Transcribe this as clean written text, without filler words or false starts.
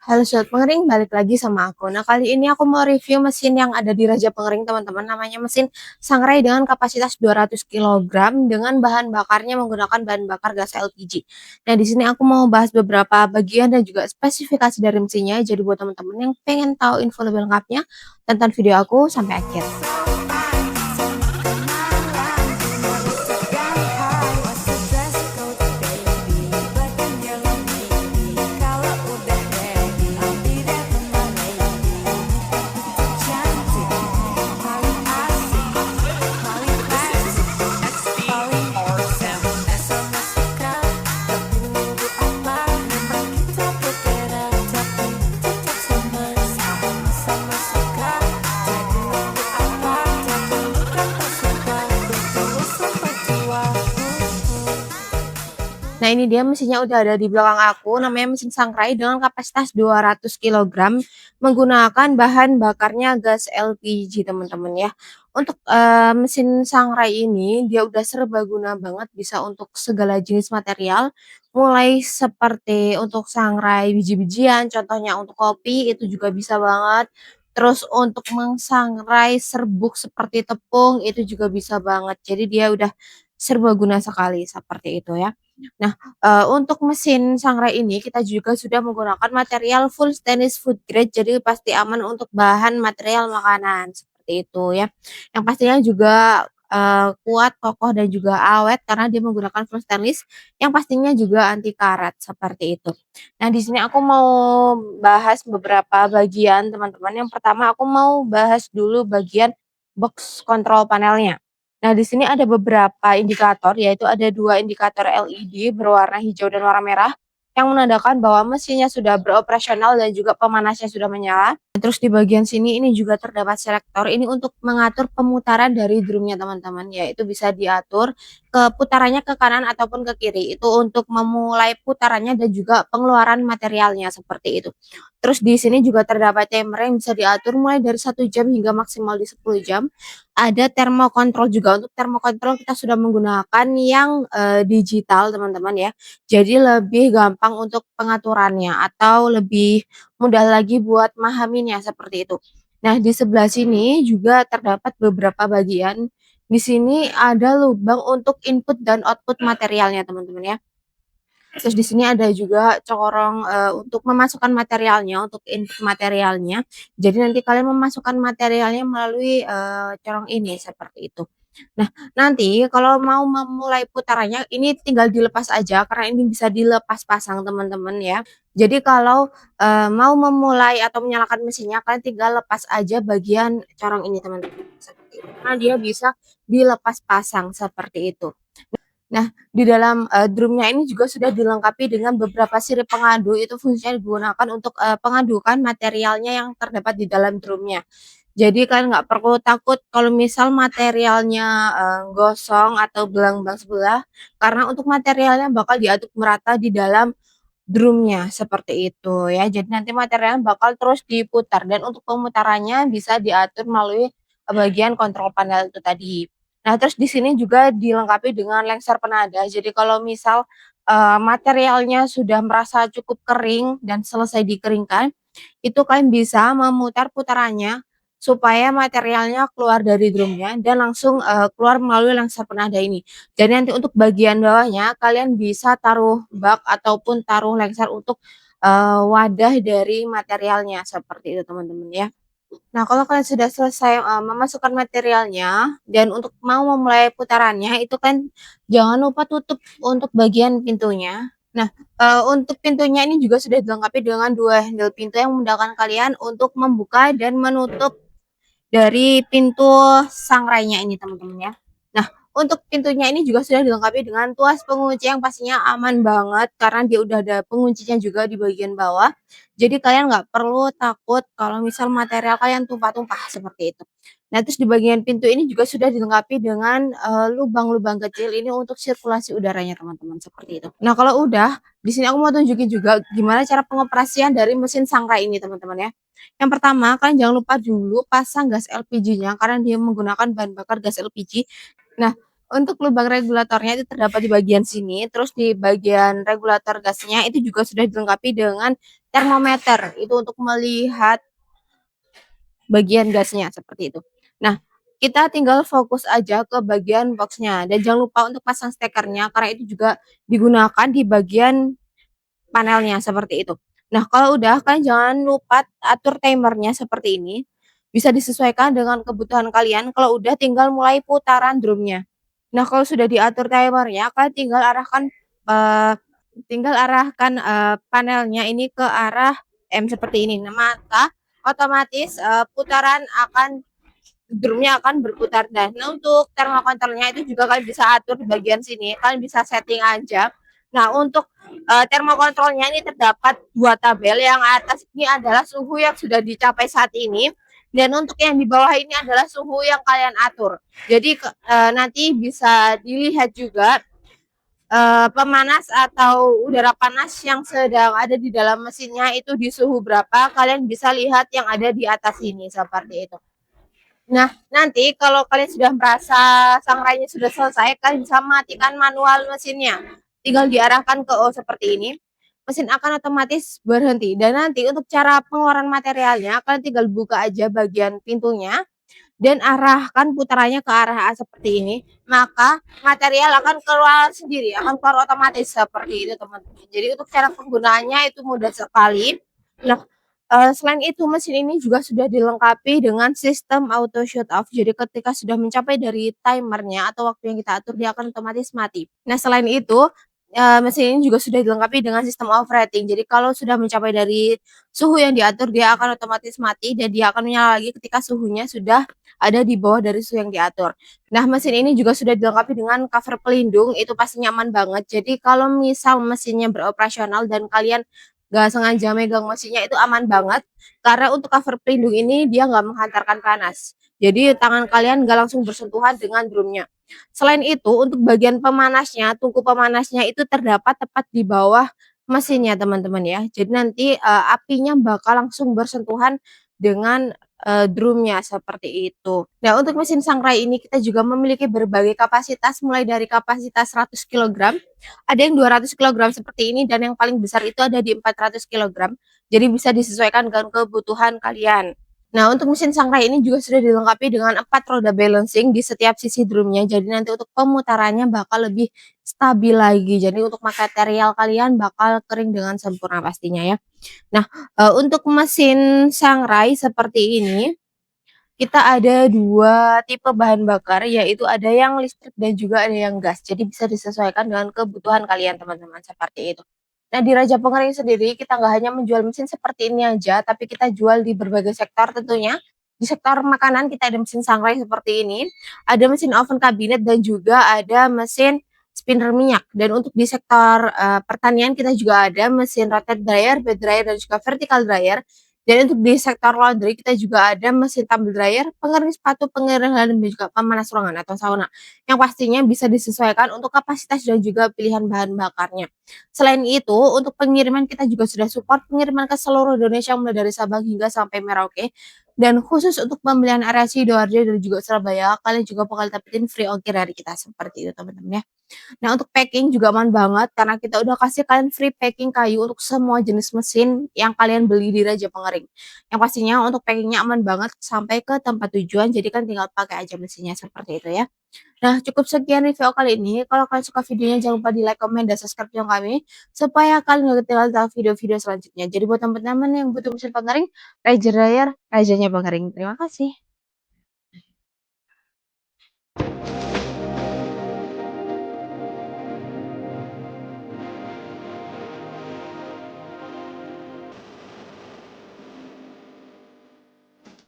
Halo Sobat Pengering, balik lagi sama aku. Nah, kali ini aku mau review mesin yang ada di Raja Pengering, teman-teman. Namanya mesin Sangrai dengan kapasitas 200 kilogram dengan bahan bakarnya menggunakan bahan bakar gas LPG. Nah, di sini aku mau bahas beberapa bagian dan juga spesifikasi dari mesinnya. Jadi buat teman-teman yang pengen tahu info lebih lengkapnya, tonton video aku sampai akhir. Nah, ini dia mesinnya udah ada di belakang aku, namanya mesin Sangrai dengan kapasitas 200 kilogram menggunakan bahan bakarnya gas LPG, teman-teman ya. Untuk mesin Sangrai ini dia udah serbaguna banget, bisa untuk segala jenis material, mulai seperti untuk sangrai biji-bijian, contohnya untuk kopi itu juga bisa banget. Terus untuk mengsangrai serbuk seperti tepung itu juga bisa banget. Jadi dia udah serbaguna sekali seperti itu ya. Nah, untuk mesin sangrai ini kita juga sudah menggunakan material full stainless food grade, jadi pasti aman untuk bahan material makanan, seperti itu ya. Yang pastinya juga, kuat, kokoh, dan juga awet karena dia menggunakan full stainless, yang pastinya juga anti karat, seperti itu. Nah, di sini aku mau bahas beberapa bagian teman-teman. Yang pertama aku mau bahas dulu bagian box control panelnya. Nah, di sini ada beberapa indikator, yaitu ada 2 indikator LED berwarna hijau dan warna merah, yang menandakan bahwa mesinnya sudah beroperasional dan juga pemanasnya sudah menyala. Terus di bagian sini ini juga terdapat selektor, ini untuk mengatur pemutaran dari drumnya teman-teman, yaitu bisa diatur putarannya ke kanan ataupun ke kiri, itu untuk memulai putarannya dan juga pengeluaran materialnya, seperti itu. Terus di sini juga terdapat timer yang bisa diatur mulai dari 1 jam hingga maksimal di 10 jam. Ada thermokontrol juga, untuk thermokontrol kita sudah menggunakan yang, digital teman-teman ya. Jadi lebih gampang untuk pengaturannya atau lebih mudah lagi buat memahaminya, seperti itu. Nah, di sebelah sini juga terdapat beberapa bagian. Di sini ada lubang untuk input dan output materialnya teman-teman ya. Terus di sini ada juga corong, untuk memasukkan materialnya, untuk input materialnya. Jadi nanti kalian memasukkan materialnya melalui, corong ini, seperti itu. Nah, nanti kalau mau memulai putarannya ini tinggal dilepas aja karena ini bisa dilepas pasang teman-teman ya. Jadi kalau, mau memulai atau menyalakan mesinnya kalian tinggal lepas aja bagian corong ini teman-teman, seperti itu. Karena dia bisa dilepas pasang, seperti itu. Nah, di dalam, drumnya ini juga sudah dilengkapi dengan beberapa sirip pengadu, itu fungsinya digunakan untuk, pengadukan materialnya yang terdapat di dalam drumnya. Jadi kalian nggak perlu takut kalau misal materialnya, gosong atau belang-belang sebelah, karena untuk materialnya bakal diaduk merata di dalam drumnya, seperti itu ya. Jadi nanti materialnya bakal terus diputar dan untuk pemutarannya bisa diatur melalui, bagian kontrol panel itu tadi. Nah, terus di sini juga dilengkapi dengan lenser penada. Jadi kalau misal, materialnya sudah merasa cukup kering dan selesai dikeringkan, itu kalian bisa memutar putarannya supaya materialnya keluar dari drumnya dan langsung, keluar melalui lensa penada ini. Jadi nanti untuk bagian bawahnya kalian bisa taruh bak ataupun taruh lengser untuk, wadah dari materialnya, seperti itu teman-teman ya. Nah, kalau kalian sudah selesai, memasukkan materialnya dan untuk mau memulai putarannya itu kan jangan lupa tutup untuk bagian pintunya. Nah, untuk pintunya ini juga sudah dilengkapi dengan 2 handle pintu yang memudahkan kalian untuk membuka dan menutup dari pintu sangrainya ini teman-teman ya. Nah, untuk pintunya ini juga sudah dilengkapi dengan tuas pengunci yang pastinya aman banget karena dia udah ada penguncinya juga di bagian bawah. Jadi kalian nggak perlu takut kalau misal material kalian tumpah-tumpah seperti itu. Nah, terus di bagian pintu ini juga sudah dilengkapi dengan, lubang-lubang kecil ini untuk sirkulasi udaranya teman-teman, seperti itu. Nah, kalau udah, di sini aku mau tunjukin juga gimana cara pengoperasian dari mesin sangrai ini teman-teman ya. Yang pertama, kalian jangan lupa dulu pasang gas LPG-nya karena dia menggunakan bahan bakar gas LPG. Nah, Untuk lubang regulatornya itu terdapat di bagian sini, terus di bagian regulator gasnya itu juga sudah dilengkapi dengan termometer, itu untuk melihat bagian gasnya seperti itu. Nah, kita tinggal fokus aja ke bagian boxnya dan jangan lupa untuk pasang stekernya karena itu juga digunakan di bagian panelnya seperti itu. Nah, kalau udah kalian jangan lupa atur timernya seperti ini. Bisa disesuaikan dengan kebutuhan kalian. Kalau udah tinggal mulai putaran drumnya. Nah, kalau sudah diatur timernya, kalian eh, tinggal arahkan panelnya ini ke arah M seperti ini. Nah, maka otomatis putaran akan drumnya akan berputar. Nah, untuk thermokontrolnya itu juga kalian bisa atur di bagian sini. Kalian bisa setting aja. Nah, untuk thermokontrolnya ini terdapat dua tabel. Yang atas ini adalah suhu yang sudah dicapai saat ini. Dan untuk yang di bawah ini adalah suhu yang kalian atur. Jadi nanti bisa dilihat juga pemanas atau udara panas yang sedang ada di dalam mesinnya itu di suhu berapa. Kalian bisa lihat yang ada di atas ini seperti itu. Nah, nanti kalau kalian sudah merasa sangrainya sudah selesai, kalian bisa matikan manual mesinnya. Tinggal diarahkan ke O seperti ini. Mesin akan otomatis berhenti. Dan nanti untuk cara pengeluaran materialnya, kalian tinggal buka aja bagian pintunya dan arahkan putarannya ke arah A seperti ini. Maka material akan keluar sendiri, akan keluar otomatis seperti itu, teman-teman. Jadi untuk cara penggunaannya itu mudah sekali. Nah, selain itu mesin ini juga sudah dilengkapi dengan sistem auto shut off. Jadi ketika sudah mencapai dari timernya atau waktu yang kita atur dia akan otomatis mati. Nah, selain itu mesin ini juga sudah dilengkapi dengan sistem overheating. Jadi kalau sudah mencapai dari suhu yang diatur dia akan otomatis mati dan dia akan menyala lagi ketika suhunya sudah ada di bawah dari suhu yang diatur. Nah, mesin ini juga sudah dilengkapi dengan cover pelindung, itu pasti nyaman banget. Jadi kalau misal mesinnya beroperasional dan kalian nggak sengaja megang mesinnya itu aman banget karena untuk cover pelindung ini dia nggak menghantarkan panas. Jadi tangan kalian nggak langsung bersentuhan dengan drumnya. Selain itu untuk bagian pemanasnya, tungku pemanasnya itu terdapat tepat di bawah mesinnya teman-teman ya. Jadi nanti apinya bakal langsung bersentuhan dengan drumnya seperti itu. Nah untuk mesin sangrai ini kita juga memiliki berbagai kapasitas mulai dari kapasitas 100 kilogram. Ada yang 200 kilogram seperti ini dan yang paling besar itu ada di 400 kilogram. Jadi bisa disesuaikan dengan kebutuhan kalian. Nah, untuk mesin sangrai ini juga sudah dilengkapi dengan 4 roda balancing di setiap sisi drumnya. Jadi nanti untuk pemutarannya bakal lebih stabil lagi. Jadi untuk material kalian bakal kering dengan sempurna pastinya ya. Nah, untuk mesin sangrai seperti ini kita ada dua tipe bahan bakar, yaitu ada yang listrik dan juga ada yang gas. Jadi bisa disesuaikan dengan kebutuhan kalian teman-teman seperti itu. Nah di Raja Pengering sendiri kita nggak hanya menjual mesin seperti ini aja, tapi kita jual di berbagai sektor tentunya. Di sektor makanan kita ada mesin sangrai seperti ini, ada mesin oven kabinet dan juga ada mesin spinner minyak. Dan untuk di sektor pertanian kita juga ada mesin rotate dryer, bed dryer dan juga vertical dryer. Dan untuk di sektor laundry kita juga ada mesin tumble dryer, pengering sepatu, pengering helm dan juga pemanas ruangan atau sauna. Yang pastinya bisa disesuaikan untuk kapasitas dan juga pilihan bahan bakarnya. Selain itu, untuk pengiriman kita juga sudah support pengiriman ke seluruh Indonesia mulai dari Sabang hingga sampai Merauke. Dan khusus untuk pembelian area Sidoarjo dan juga Surabaya, kalian juga bakal dapetin free ongkir dari kita seperti itu teman-teman ya. Nah, untuk packing juga aman banget karena kita udah kasih kalian free packing kayu untuk semua jenis mesin yang kalian beli di Raja Pengering. Yang pastinya untuk packingnya aman banget sampai ke tempat tujuan, jadi kan tinggal pakai aja mesinnya seperti itu ya. Nah, cukup sekian review kali ini. Kalau kalian suka videonya jangan lupa di like, komen, dan subscribe channel kami supaya kalian gak ketinggalan tahu video-video selanjutnya. Jadi buat teman-teman yang butuh mesin pengering, Raja Dryer, rajanya pengering. Terima kasih.